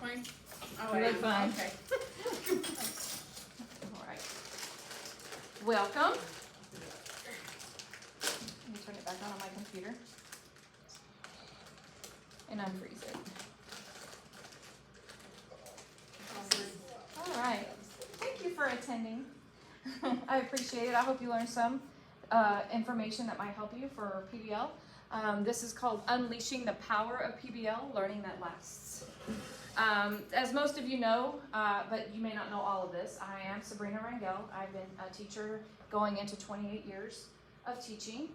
fine? Oh, You I look am. fine. Okay. All right. Welcome. Let me turn it back on my computer. And unfreeze it. All right. Thank you for attending. I appreciate it. I hope you learned some information that might help you for PBL. This is called Unleashing the Power of PBL, Learning That Lasts. As most of you know, but you may not know all of this, I am Sabrina Rangel. I've been a teacher going into 28 years of teaching.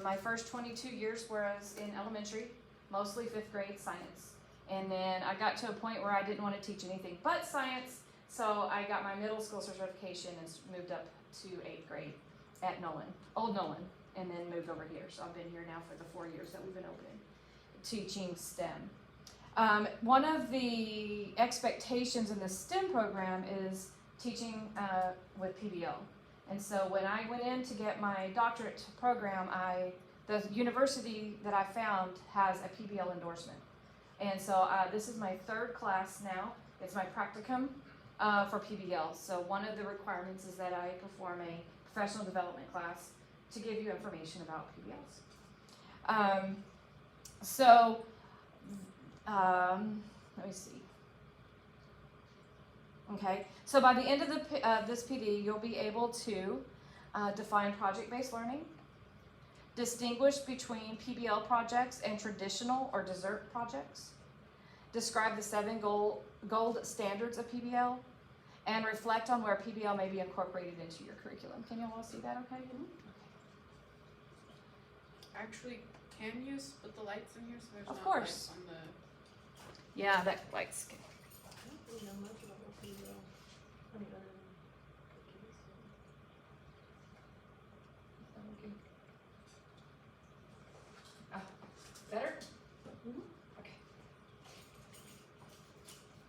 My first 22 years was in elementary, mostly 5th grade science. And then I got to a point where I didn't want to teach anything but science, so I got my middle school certification and moved up to 8th grade at Nolan, Old Nolan, and then moved over here. So I've been here now for the 4 years that we've been open, teaching STEM. One of the expectations in the STEM program is teaching with PBL. And so when I went in to get my doctorate program, the university that I found has a PBL endorsement. And so this is my 3rd class now. It's my practicum for PBL. So one of the requirements is that I perform a professional development class to give you information about PBLs. Let me see. Okay, so by the end of this PD, you'll be able to define project-based learning, distinguish between PBL projects and traditional or dessert projects, describe the 7 gold standards of PBL, and reflect on where PBL may be incorporated into your curriculum. Can you all see that okay? Mm-hmm. Actually, can you split the lights in here so there's Of not course. lights on the... Yeah, that lights. I don't really know much about what PBL. I mean, other than cookies. Better? Mhm. Okay.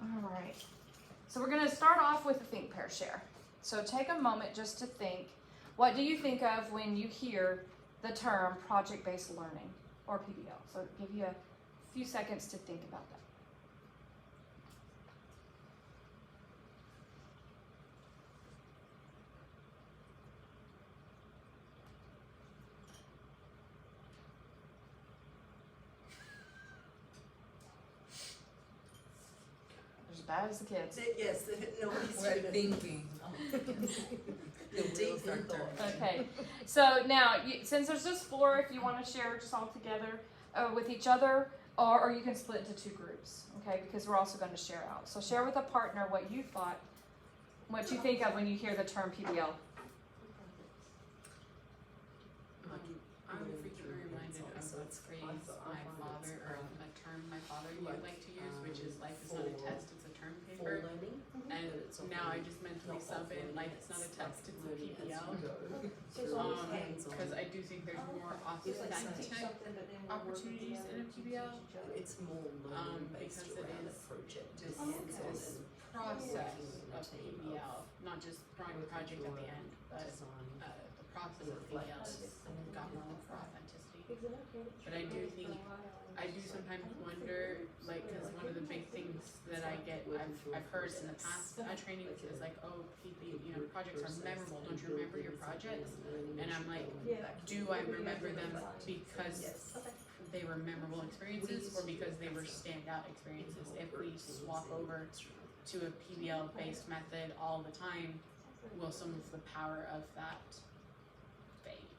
All right. So we're going to start off with the think, pair, share. So take a moment just to think. What do you think of when you hear the term project-based learning or PBL? So give you a few seconds to think about that. As bad as the kids. Yes, nobody's We're doing thinking. The wheels are Deep in thought. turning. Okay, so now, since there's just 4, if you want to share just all together with each other, or you can split into 2 groups, okay, because we're also going to share out. So share with a partner what you thought, what you think of when you hear the term PBL. I'm frequently reminded of a phrase my father, or a term my father would like to use, which is life is not a test, it's a term full paper. learning. And now I just mentally sub in, life is not a test, it's a PBL. Because I do think there's more authentic opportunities in a PBL. It's more learning based Because it around a is project. Just this process of PBL, not just drawing the project at the end, but the process of PBL has got more for authenticity. But I do think, I do sometimes wonder, like, because one of the big things that I've heard in the past trainings is like, oh, projects are memorable. Don't you remember your projects? And I'm like, do I remember them because they were memorable experiences or because they were standout experiences? If we swap over to a PBL-based method all the time, will some of the power of that fade?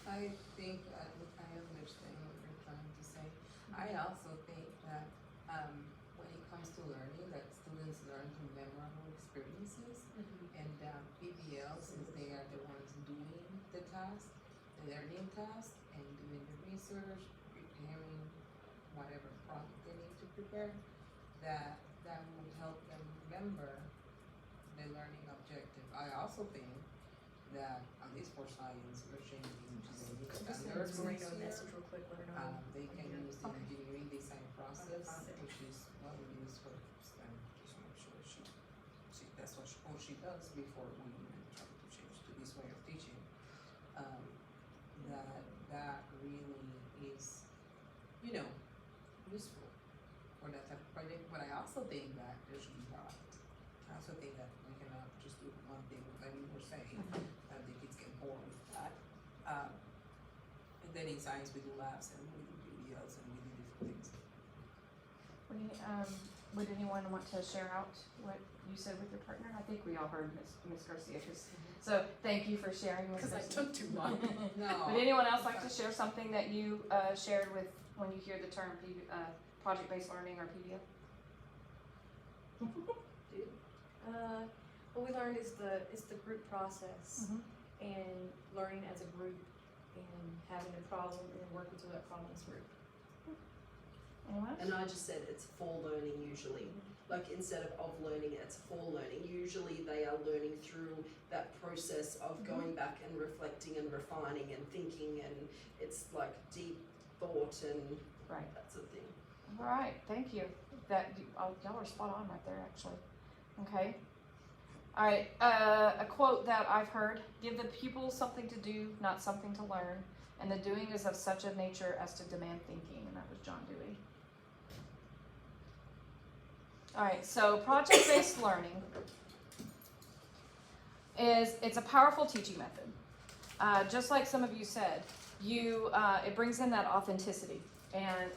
I think I understand what you're trying to say. I also think that when it comes to learning, that students learn through memorable experiences, and PBL, since they are the ones doing the task, the learning task, and doing the research, preparing whatever project they need to prepare, that will help them remember the learning objective. I also think that, at least for science, we're changing to the new standards Marino this year. message real quick, let her know. They can use the engineering design process, which is what we use for STEM, just make sure that's what she does before we even try to change to this way of teaching. That really is, useful. for that type of project, but I also think that there should be product. I also think that we cannot just do one thing, like we were saying, that the kids get bored with that. And then in science, we do labs and we do PBLs and we do different things. Would anyone want to share out what you said with your partner? I think we all heard Ms. Garcia, so thank you for sharing, Ms. Cause I Garcia. took too long. No. Would anyone else like to share something that you shared with when you hear the term project-based learning or PBL? What we learned is the group process and learning as a group and having a problem and then working through that problem as a group. Anyone else? And I just said it's for learning usually. Like instead of learning, it's for learning. Usually they are learning through that process of going back and reflecting and refining and thinking, and it's like deep thought and Right. that sort of thing. All right, thank you. Y'all are spot on right there, actually. Okay. All right, a quote that I've heard: "Give the pupils something to do, not something to learn, and the doing is of such a nature as to demand thinking." And that was John Dewey. All right, so project-based learning it's a powerful teaching method. Just like some of you said, it brings in that authenticity, and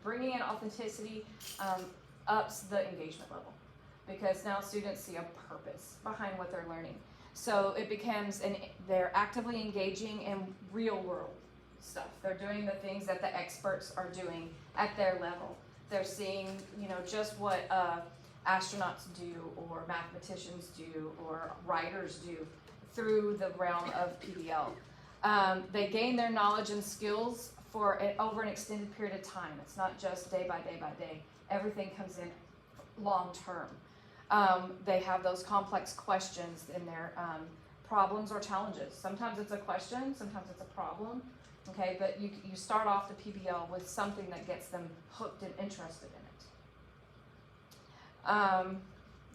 bringing in authenticity ups the engagement level, because now students see a purpose behind what they're learning. So it becomes, they're actively engaging in real world stuff. They're doing the things that the experts are doing at their level. They're seeing, just what astronauts do, or mathematicians do, or writers do through the realm of PBL. They gain their knowledge and skills over an extended period of time. It's not just day by day by day. Everything comes in long term. They have those complex questions in their problems or challenges. Sometimes it's a question, sometimes it's a problem. Okay, but you start off the PBL with something that gets them hooked and interested in it.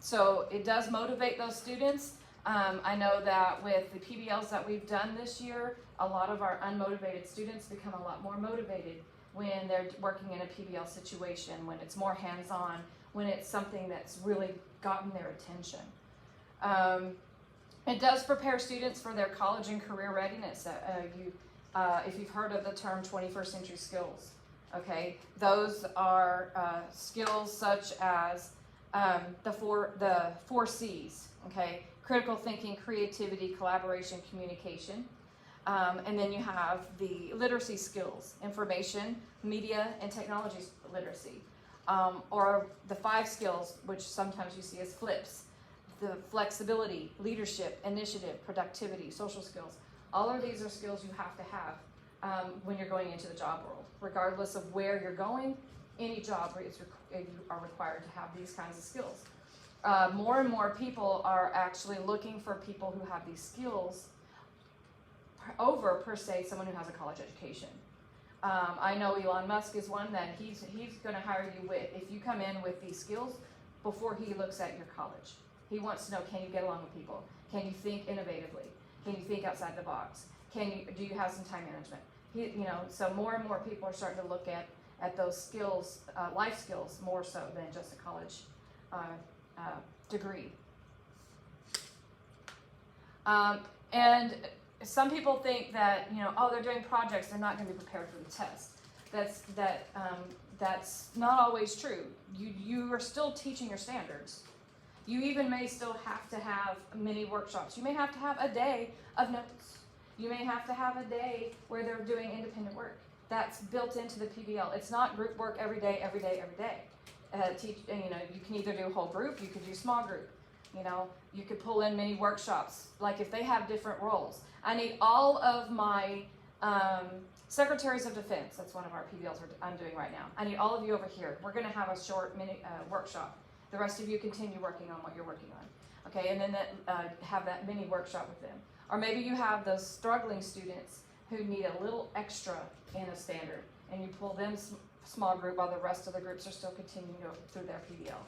So it does motivate those students. I know that with the PBLs that we've done this year, a lot of our unmotivated students become a lot more motivated when they're working in a PBL situation, when it's more hands-on, when it's something that's really gotten their attention. It does prepare students for their college and career readiness. If you've heard of the term 21st century skills, okay, those are skills such as the four C's, okay, critical thinking, creativity, collaboration, communication. And then you have the literacy skills: information, media, and technology literacy. Or the 5 skills, which sometimes you see as flips: the flexibility, leadership, initiative, productivity, social skills. All of these are skills you have to have when you're going into the job world. Regardless of where you're going, any job you are required to have these kinds of skills. More and more people are actually looking for people who have these skills over, per se, someone who has a college education. I know Elon Musk is one that he's going to hire you with, if you come in with these skills, before he looks at your college. He wants to know, can you get along with people? Can you think innovatively? Can you think outside the box? Do you have some time management? So more and more people are starting to look at those skills, life skills, more so than just a college degree. And some people think that, they're doing projects, they're not going to be prepared for the test. That's not always true. You are still teaching your standards. You even may still have to have mini workshops. You may have to have a day of notes. You may have to have a day where they're doing independent work. That's built into the PBL. It's not group work every day, every day, every day. You can either do whole group, you could do small group. You could pull in mini workshops, like if they have different roles. I need all of my secretaries of defense. That's one of our PBLs I'm doing right now. I need all of you over here. We're going to have a short mini workshop. The rest of you continue working on what you're working on. Okay, and then have that mini workshop with them. Or maybe you have those struggling students who need a little extra in a standard, and you pull them small group while the rest of the groups are still continuing through their PBL,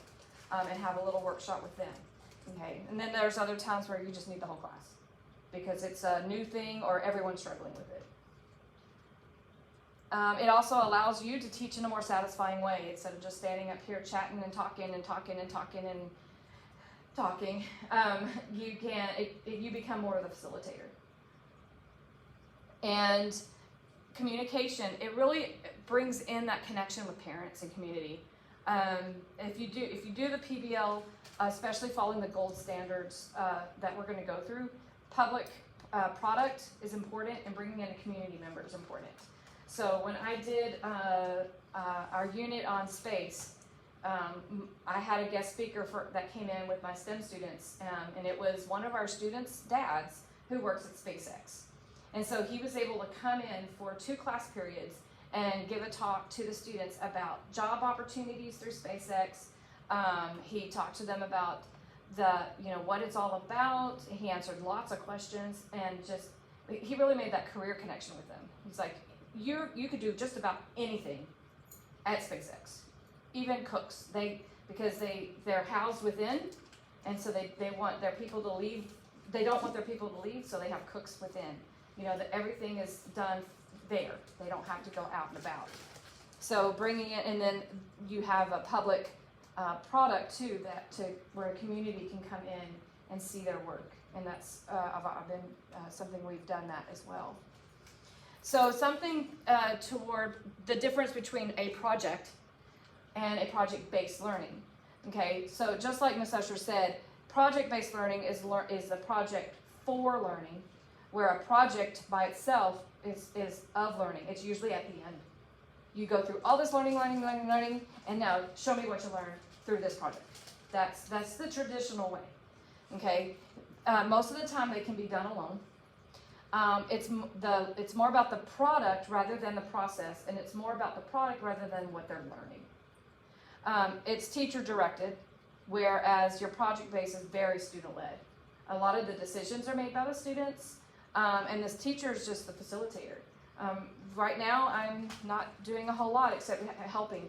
and have a little workshop with them. Okay, and then there's other times where you just need the whole class because it's a new thing or everyone's struggling with it. It also allows you to teach in a more satisfying way instead of just standing up here chatting and talking and talking and talking and talking. You become more of the facilitator. And communication, it really brings in that connection with parents and community. If you do the PBL, especially following the gold standards that we're going to go through, public product is important, and bringing in a community member is important. So when I did our unit on space, I had a guest speaker that came in with my STEM students, and it was one of our students' dads who works at SpaceX. And so he was able to come in for 2 class periods and give a talk to the students about job opportunities through SpaceX. He talked to them about what it's all about. He answered lots of questions, and he really made that career connection with them. He's like, you could do just about anything at SpaceX, even cooks. Because they're housed within, and so they want their people to leave. They don't want their people to leave, so they have cooks within. That everything is done there. They don't have to go out and about. So bringing it, and then you have a public product too, where a community can come in and see their work, and that's something we've done that as well. So something toward the difference between a project and a project-based learning. Okay, so just like Ms. Usher said, project-based learning is the project for learning, where a project by itself is of learning. It's usually at the end. You go through all this learning, and now show me what you learned through this project. That's the traditional way. Okay, most of the time they can be done alone. It's more about the product rather than the process, and it's more about the product rather than what they're learning. It's teacher directed, whereas your project base is very student led. A lot of the decisions are made by the students, and this teacher is just the facilitator. Right now, I'm not doing a whole lot except helping,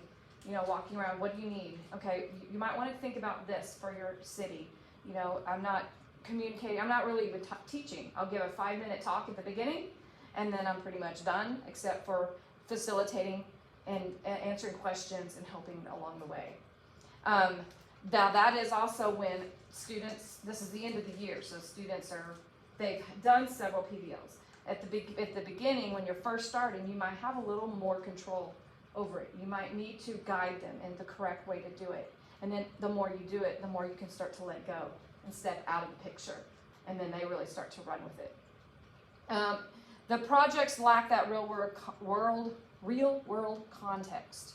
walking around. What do you need? Okay, you might want to think about this for your city. I'm not communicating. I'm not really even teaching. I'll give a 5-minute talk at the beginning, and then I'm pretty much done, except for facilitating and answering questions and helping along the way. Now that is also when students, this is the end of the year, so students they've done several PBLs. At the beginning, when you're first starting, you might have a little more control over it. You might need to guide them in the correct way to do it. And then the more you do it, the more you can start to let go and step out of the picture. And then they really start to run with it. The projects lack that real world context,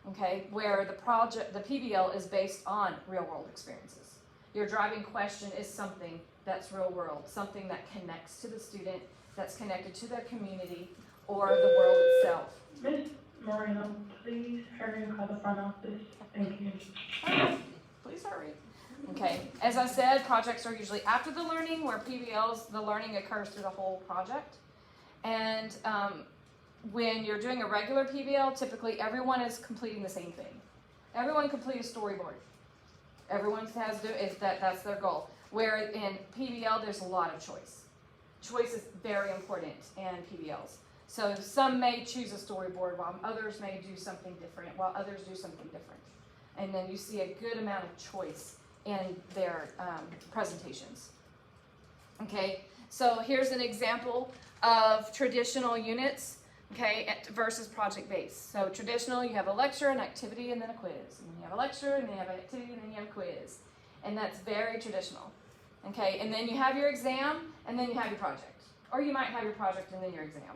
okay, where the PBL is based on real world experiences. Your driving question is something that's real world, something that connects to the student, that's connected to their community or the world itself. Ms. Moreno, please hurry and call the front office. Thank you. Please hurry. Okay, as I said, projects are usually after the learning, where PBLs, the learning occurs through the whole project. And when you're doing a regular PBL, typically everyone is completing the same thing. Everyone complete a storyboard. Everyone has to do that's their goal. Where in PBL, there's a lot of choice. Choice is very important in PBLs. So some may choose a storyboard, while others may do something different, while others do something different. And then you see a good amount of choice in their presentations. Okay, so here's an example of traditional units, okay, versus project-based. So traditional, you have a lecture, an activity, and then a quiz. And then you have a lecture, and then you have an activity, and then you have a quiz. And that's very traditional. Okay, and then you have your exam, and then you have your project. Or you might have your project and then your exam.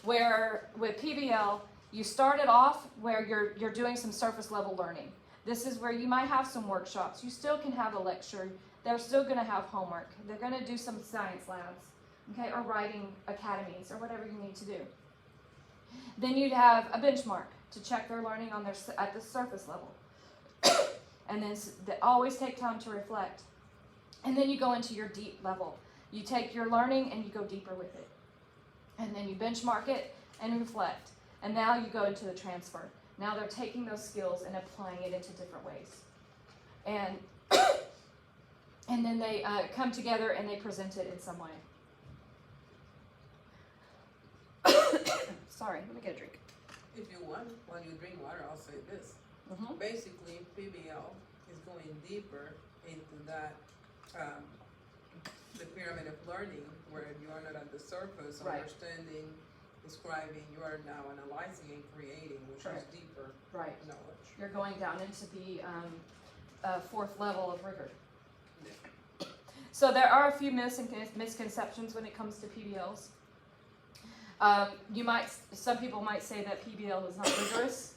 Where with PBL, you start it off where you're doing some surface level learning. This is where you might have some workshops. You still can have a lecture. They're still going to have homework. They're going to do some science labs, okay, or writing academies, or whatever you need to do. Then you'd have a benchmark to check their learning at the surface level. And then they always take time to reflect. And then you go into your deep level. You take your learning and you go deeper with it. And then you benchmark it and reflect. And now you go into the transfer. Now they're taking those skills and applying it into different ways. And and then they come together and they present it in some way. Sorry, let me get a drink. If you want, while you drink water, I'll say this. Mm-hmm. Basically, PBL is going deeper into that, the pyramid of learning, where you are not at the surface, Right. understanding, describing, you are now analyzing and creating, which is Correct. deeper Right. knowledge. You're going down into the fourth level of rigor. So there are a few misconceptions when it comes to PBLs. Some people might say that PBL is not rigorous.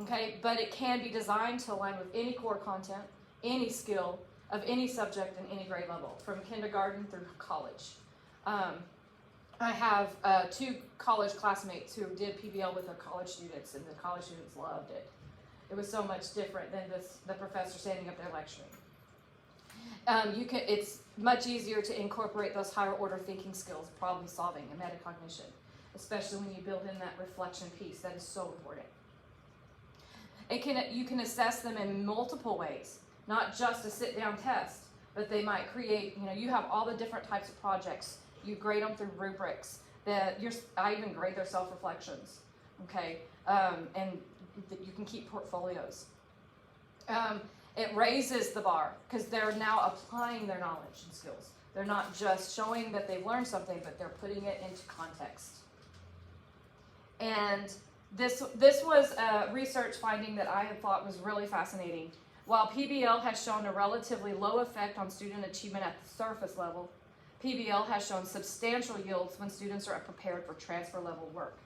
Okay, but it can be designed to align with any core content, any skill of any subject and any grade level, from kindergarten through college. I have 2 college classmates who did PBL with their college students, and the college students loved it. It was so much different than the professor standing up there lecturing. It's much easier to incorporate those higher order thinking skills, problem solving, and metacognition, especially when you build in that reflection piece. That is so important. You can assess them in multiple ways, not just a sit-down test, but they might create, you have all the different types of projects. You grade them through rubrics. I even grade their self-reflections, okay? And you can keep portfolios. It raises the bar because they're now applying their knowledge and skills. They're not just showing that they've learned something, but they're putting it into context. And this was a research finding that I had thought was really fascinating. While PBL has shown a relatively low effect on student achievement at the surface level, PBL has shown substantial yields when students are prepared for transfer level work.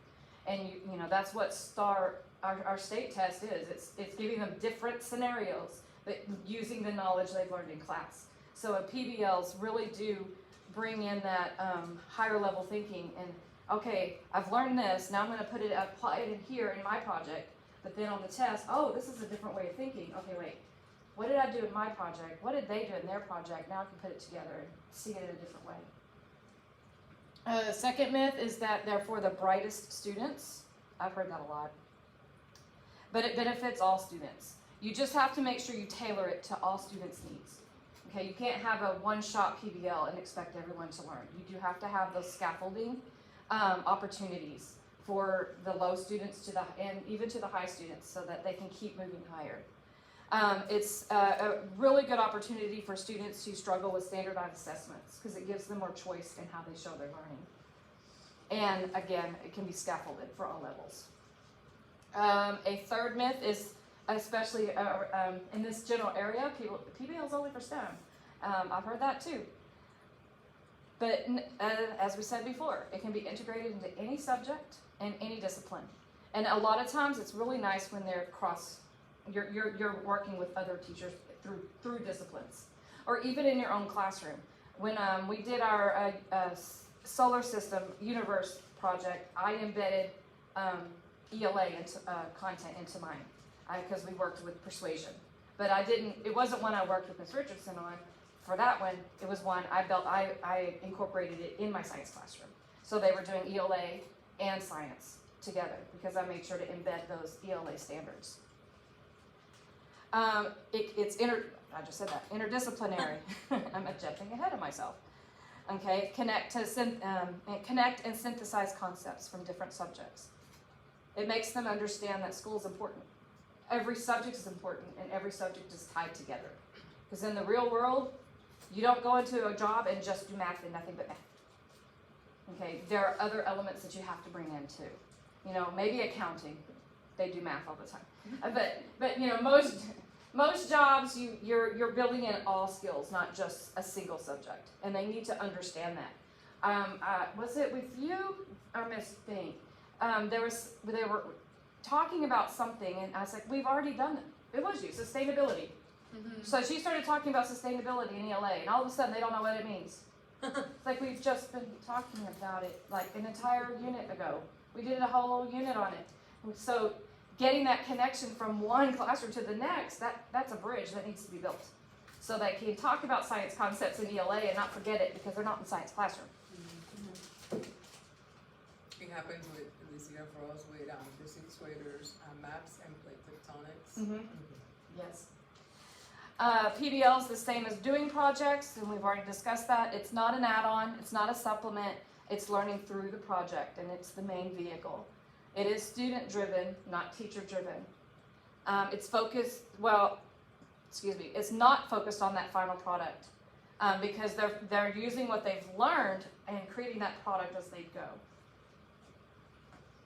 And that's what our state test is. It's giving them different scenarios, but using the knowledge they've learned in class. So PBLs really do bring in that higher level thinking. And okay, I've learned this. Now I'm going to apply it in here in my project. But then on the test, oh, this is a different way of thinking. Okay, wait. What did I do in my project? What did they do in their project? Now I can put it together and see it in a different way. Second myth is that they're for the brightest students. I've heard that a lot. But it benefits all students. You just have to make sure you tailor it to all students' needs. Okay, you can't have a one-shot PBL and expect everyone to learn. You do have to have those scaffolding opportunities for the low students and even to the high students so that they can keep moving higher. It's a really good opportunity for students who struggle with standardized assessments because it gives them more choice in how they show their learning. And again, it can be scaffolded for all levels. A third myth is, especially in this general area, PBL is only for STEM. I've heard that too. But as we said before, it can be integrated into any subject and any discipline. And a lot of times it's really nice when they're you're working with other teachers through disciplines, or even in your own classroom. When we did our solar system universe project, I embedded ELA content into mine because we worked with persuasion. But it wasn't one I worked with Ms. Richardson on. For that one, it was one I incorporated it in my science classroom. So they were doing ELA and science together because I made sure to embed those ELA standards. I just said that, interdisciplinary. I'm jumping ahead of myself. Okay, connect and synthesize concepts from different subjects. It makes them understand that school is important. Every subject is important and every subject is tied together. Because in the real world, you don't go into a job and just do math and nothing but math. Okay, there are other elements that you have to bring in too. Maybe accounting, they do math all the time. But most jobs you're building in all skills, not just a single subject, and they need to understand that. Was it with you or Miss Bing? They were talking about something, and I was like, we've already done it. It was you, sustainability. Mm-hmm. So she started talking about sustainability in ELA, and all of a sudden they don't know what it means. It's like we've just been talking about it like an entire unit ago. We did a whole unit on it. So getting that connection from one classroom to the next, that's a bridge that needs to be built. So they can talk about science concepts in ELA and not forget it because they're not in the science classroom. It happened this year for us with the sixth graders, maps and plate tectonics. Mm-hmm. Yes. PBL is the same as doing projects, and we've already discussed that. It's not an add-on, it's not a supplement, It's learning through the project, and it's the main vehicle. It is student-driven, not teacher-driven. It's focused, it's not focused on that final product because they're using what they've learned and creating that product as they go.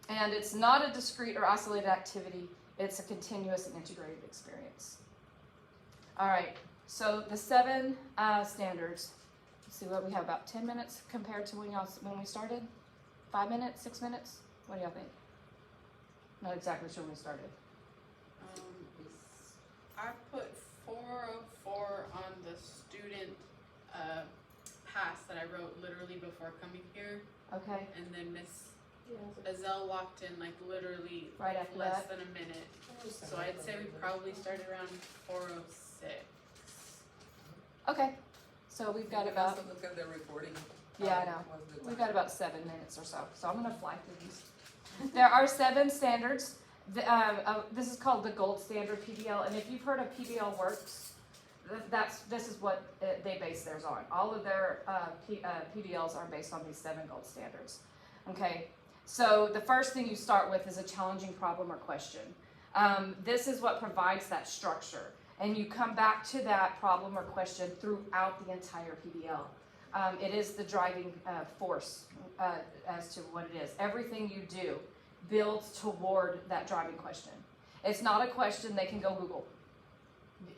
And it's not a discrete or isolated activity. It's a continuous and integrated experience. All right, so the 7 standards. Let's see what we have, about 10 minutes compared to when we started? 5 minutes, 6 minutes? What do y'all think? Not exactly sure when we started. I put 404 on the student pass that I wrote literally before coming here, Okay, and then Miss Azelle walked in like literally right after less that. than a minute. So I'd say we probably started around 406. Okay, so we've got You can about, also look at the recording. Yeah, I know. Was the we've time. got about 7 minutes or so. So I'm gonna fly through these. There are 7 standards. This is called the gold standard PBL, and if you've heard of PBL Works, this is what they base theirs on. All of their PBLs are based on these 7 gold standards. Okay, so the first thing you start with is a challenging problem or question. This is what provides that structure, and you come back to that problem or question throughout the entire PBL. It is the driving force as to what it is. Everything you do builds toward that driving question. It's not a question they can go Google.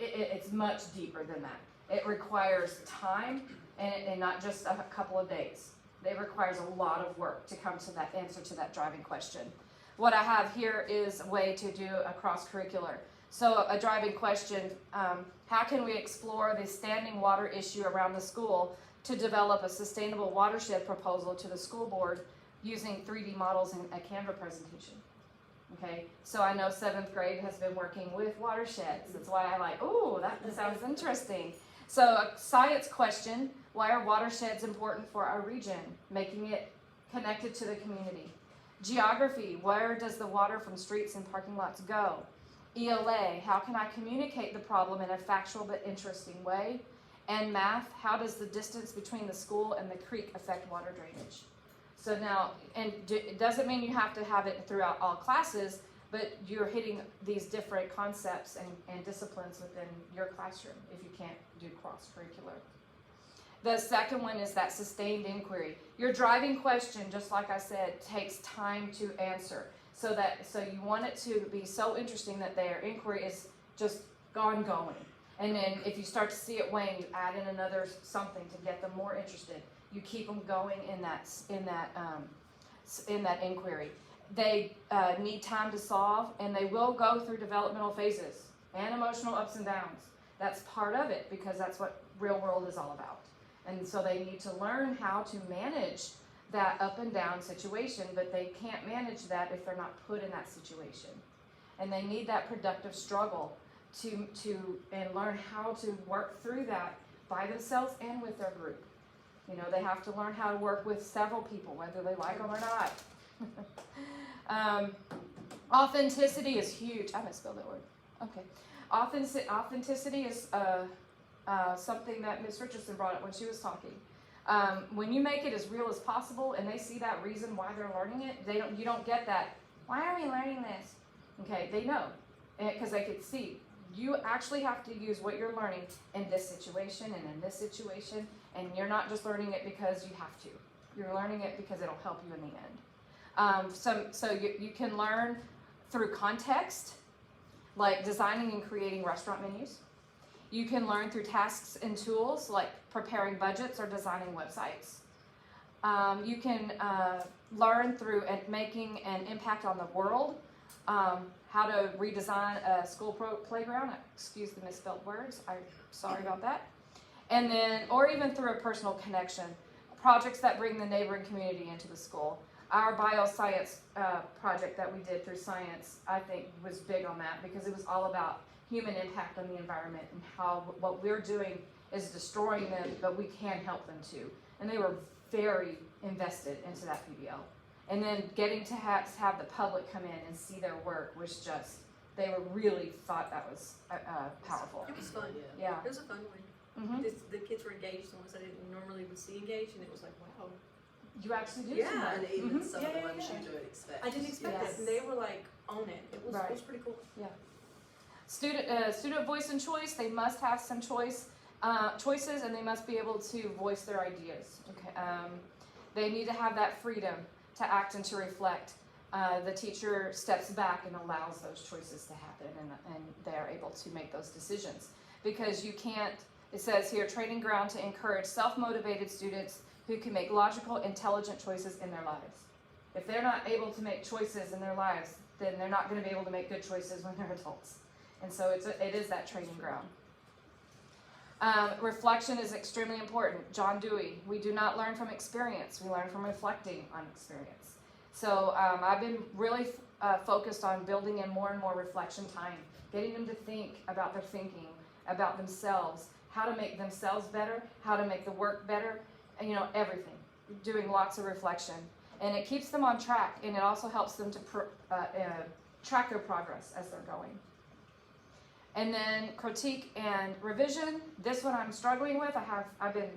It's much deeper than that. It requires time and not just a couple of days. It requires a lot of work to come to that answer to that driving question. What I have here is a way to do a cross-curricular. So a driving question, how can we explore the standing water issue around the school to develop a sustainable watershed proposal to the school board using 3D models in a Canva presentation? Okay, so I know 7th grade has been working with watersheds. That's why I like, oh, that sounds interesting. So a science question, why are watersheds important for our region? Making it connected to the community. Geography, where does the water from streets and parking lots go? ELA, how can I communicate the problem in a factual but interesting way? And math, how does the distance between the school and the creek affect water drainage? So now, and it doesn't mean you have to have it throughout all classes, but you're hitting these different concepts and disciplines within your classroom if you can't do cross-curricular. The second one is that sustained inquiry. Your driving question, just like I said, takes time to answer. So you want it to be so interesting that their inquiry is just going. And then if you start to see it wane, you add in another something to get them more interested. You keep them going in that inquiry. They need time to solve, and they will go through developmental phases and emotional ups and downs. That's part of it because that's what real world is all about. And so they need to learn how to manage that up and down situation, but they can't manage that if they're not put in that situation. And they need that productive struggle to learn how to work through that by themselves and with their group. You know, they have to learn how to work with several people, whether they like them or not. Authenticity is huge. I misspelled that word. Okay. Authenticity is something that Ms. Richardson brought up when she was talking. When you make it as real as possible and they see that reason why they're learning it, you don't get that, why are we learning this? Okay, they know, because they could see. You actually have to use what you're learning in this situation and in this situation, and you're not just learning it because you have to. You're learning it because it'll help you in the end. So you can learn through context, like designing and creating restaurant menus. You can learn through tasks and tools, like preparing budgets or designing websites. You can learn through making an impact on the world, how to redesign a school playground. Excuse the misspelled words. I'm sorry about that. And then, or even through a personal connection, projects that bring the neighboring community into the school. Our bioscience project that we did through science, I think, was big on that because it was all about human impact on the environment and how what we're doing is destroying them, but we can help them too. And they were very invested into that PBL. And then getting to have the public come in and see their work was just, they were really thought that was powerful. It was fun. Yeah. It was a fun one. Mm-hmm. The kids were engaged, the ones I didn't normally would see engaged, and it was like, wow. You actually do some Yeah, work. and even Mhm. some Yeah, of the yeah, ones yeah. you don't expect. I didn't expect Yes. it, and they were like on it. It was Right. pretty cool. Student voice and choice. They must have some choices, and they must be able to voice their ideas. Okay. They need to have that freedom to act and to reflect. The teacher steps back and allows those choices to happen, and they are able to make those decisions. Because you can't, it says here, training ground to encourage self-motivated students who can make logical, intelligent choices in their lives. If they're not able to make choices in their lives, then they're not going to be able to make good choices when they're adults. And so it is that training ground. Reflection is extremely important. John Dewey, we do not learn from experience, we learn from reflecting on experience. So I've been really focused on building in more and more reflection time, getting them to think about their thinking, about themselves, how to make themselves better, how to make the work better, and everything. Doing lots of reflection. And it keeps them on track, and it also helps them to track their progress as they're going. And then critique and revision. This one I'm struggling with. I've been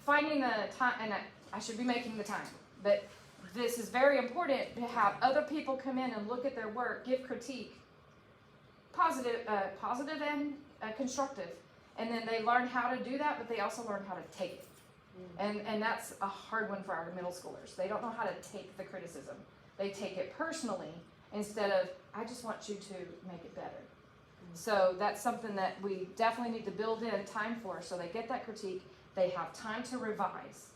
finding the time, and I should be making the time. But this is very important to have other people come in and look at their work, give critique, positive and constructive. And then they learn how to do that, but they also learn how to take it. And that's a hard one for our middle schoolers. They don't know how to take the criticism. They take it personally instead of, I just want you to make it better. So that's something that we definitely need to build in time for, so they get that critique, they have time to revise,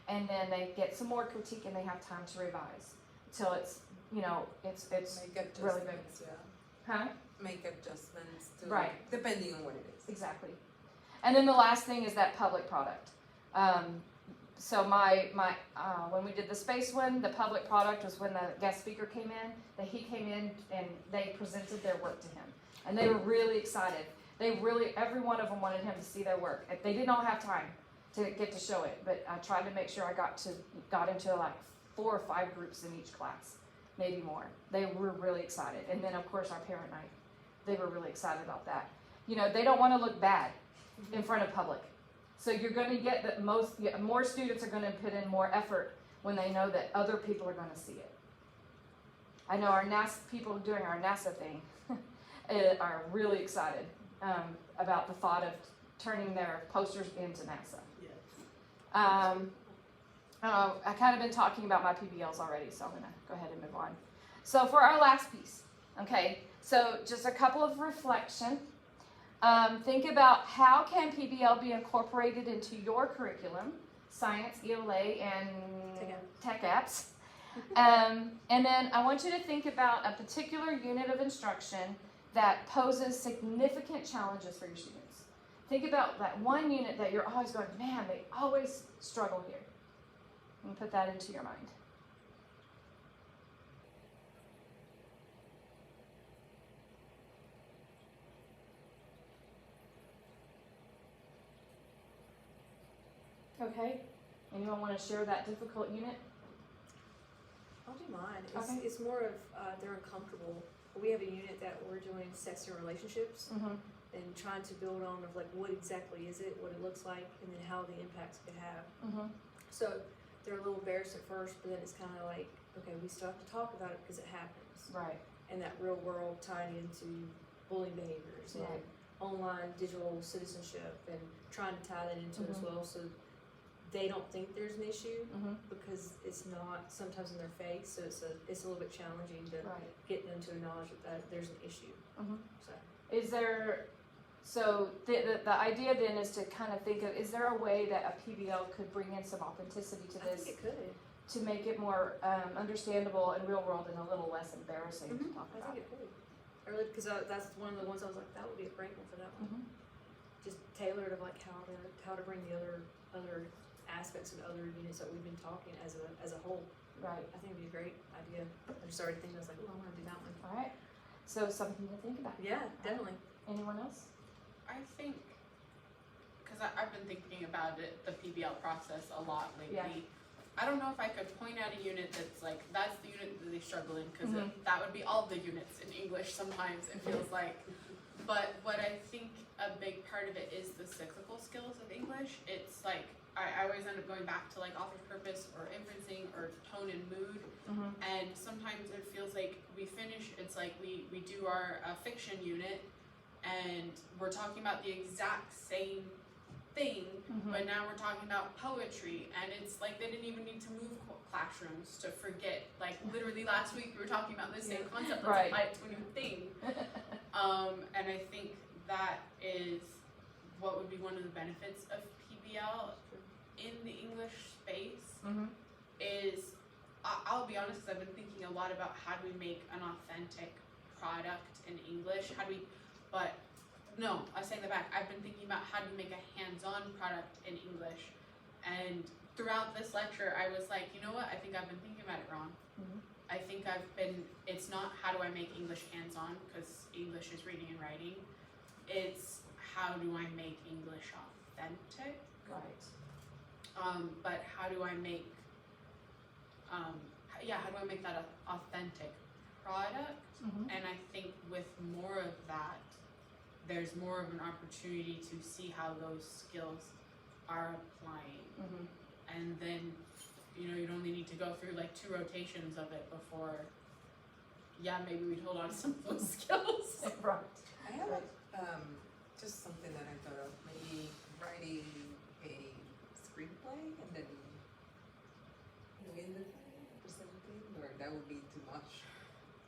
and then they get some more critique and they have time to revise till it's it's Make really good. adjustments, yeah. Huh? Make adjustments to, Right. depending on what it is. Exactly. And then the last thing is that public product. So when we did the space one, the public product was when the guest speaker came in, that he came in and they presented their work to him. And they were really excited. Every one of them wanted him to see their work. They did not have time to get to show it, but I tried to make sure I got into like 4 or 5 groups in each class, maybe more. They were really excited. And then of course our parent night, they were really excited about that. They don't want to look bad in front of public. So you're going to get that more students are going to put in more effort when they know that other people are going to see it. I know our NASA people doing our NASA thing are really excited about the thought of turning their posters into NASA. Yeah. I kind of been talking about my PBLs already, so I'm going to go ahead and move on. So for our last piece, okay, so just a couple of reflection. Think about how can PBL be incorporated into your curriculum, science, ELA, and tech apps. And then I want you to think about a particular unit of instruction that poses significant challenges for your students. Think about that one unit that you're always going, man, they always struggle here. And put that into your mind. Okay, anyone want to share that difficult unit? I'll do mine. Okay. It's more of they're uncomfortable. We have a unit that we're doing sex and relationships Mm-hmm. and trying to build on of like what exactly is it, what it looks like, and then how the impacts could have. Mm-hmm. So they're a little embarrassed at first, but then it's kind of like, okay, we still have to talk about it because it happens. Right. And that real world tying into bullying behaviors Right. and online digital citizenship and trying to tie that into it as Mhm. well, so they don't think there's an issue Mm-hmm. because it's not sometimes in their face, so it's a little bit challenging to Right. get them to acknowledge that there's an issue. Mhm. So Is there, so the idea then is to kind of think of, is there a way that a PBL could bring in some authenticity to I this think it could. to make it more understandable and real world and a little less embarrassing to talk I about? think it could. Or because that's one of the ones I was like, that would be a great one for that one. Mhm. Just tailored of like how to bring the other aspects and other units that we've been talking as a whole. Right. I think it'd be a great idea. I just already thinking, I was like, oh, I want to do that one. All right. So something to think about. Yeah, definitely. Anyone else? I think, because I've been thinking about it, the PBL process a lot lately. Yeah. I don't know if I could point out a unit that's like, that's the unit that they struggle in, because Mhm. that would be all the units in English sometimes, it feels like. But what I think a big part of it is the cyclical skills of English. It's like, I always end up going back to like author's purpose or inferencing or tone and mood. Mhm. And sometimes it feels like we finish, it's like we do our fiction unit and we're talking about the exact same thing, Mhm. but now we're talking about poetry, and it's like they didn't even need to move classrooms to forget, like literally last week we were talking about this same concept, let's Right. apply it to a new thing. And I think that is what would be one of the benefits of PBL in the English space. Mhm. Is I'll be honest, because I've been thinking a lot about how do we make an authentic product in English, I say that back, I've been thinking about how do you make a hands-on product in English, and throughout this lecture I was like, you know what, I think I've been thinking about it wrong. Mhm. I think it's not how do I make English hands-on, because English is reading and writing, it's how do I make English authentic. Right. But how do I make, how do I make that an authentic product? Mhm. And I think with more of that, there's more of an opportunity to see how those skills are applying. Mhm. And then, you'd only need to go through like 2 rotations of it before, maybe we'd hold on to some of those skills. Right. I have just something that I thought of, maybe writing a screenplay and then win the or something, or that would be too much.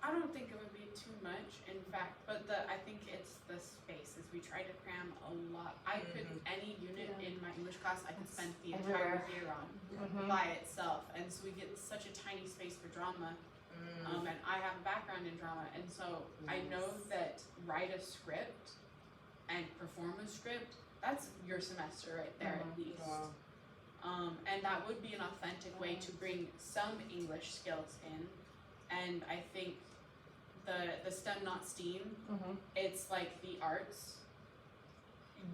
I don't think it would be too much, in fact, but I think it's the spaces. We try to cram a lot. I could, any unit in my English class, I could spend the entire Everywhere. year on Mhm. by itself. And so we get such a tiny space for drama. And I have a background in drama, and so I know that write a script and perform a script, that's your semester right there at least. Wow. And that would be an authentic way to bring some English skills in. And I think the STEM, not STEAM, Mhm. it's like the arts.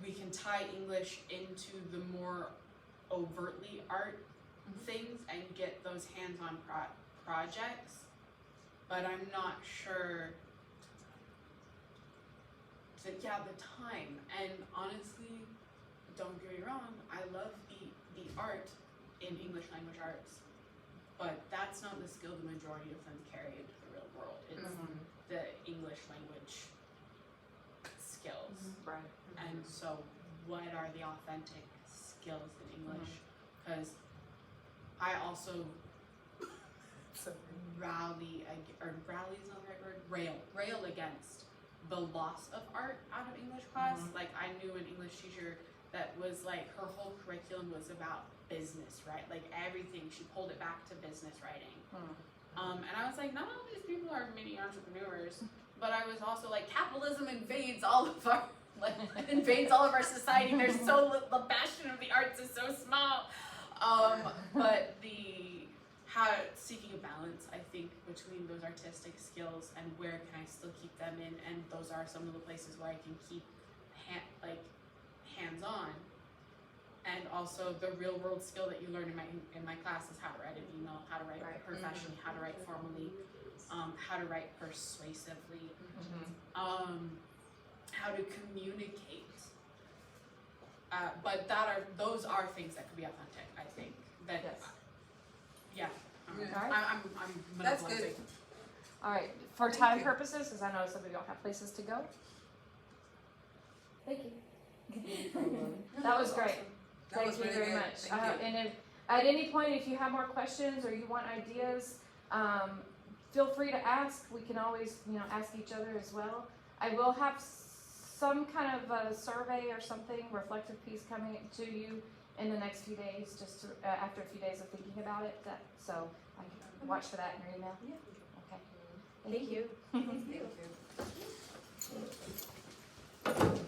We can tie English into the more overtly art things and get those hands-on projects, but I'm not sure the time. And honestly, don't get me wrong, I love the art in English language arts, but that's not the skill the majority of them carry into the real world. It's the English language skills. Right. And so what are the authentic skills in English? Because I also rally is not the right word, rail against the loss of art out of English class. Like I knew an English teacher that was like, her whole curriculum was about business, right? Like everything, she pulled it back to business writing. And I was like, not all these people are mini entrepreneurs, but I was also like, capitalism invades all of our society. There's the passion of the arts is so small. But seeking a balance, I think, between those artistic skills and where can I still keep them in, and those are some of the places where I can keep hands-on. And also the real world skill that you learn in my class is how to write an email, how to write professionally, how to write formally, how to write persuasively, how to communicate. But those are things that could be authentic, I think. That Yes. Yeah. I'm That's monopolizing. good. All right. For Thank time you. purposes, because I know some of you don't have places to go. Thank you. That was great. That Thank was you really very good. much. Thank you. And if at any point, if you have more questions or you want ideas, feel free to ask. We can always, ask each other as well. I will have some kind of a survey or something, reflective piece coming to you in the next few days, just to, after a few days of thinking about it. So I can watch for that in your email. Yeah. Okay. Thank you. Thank you.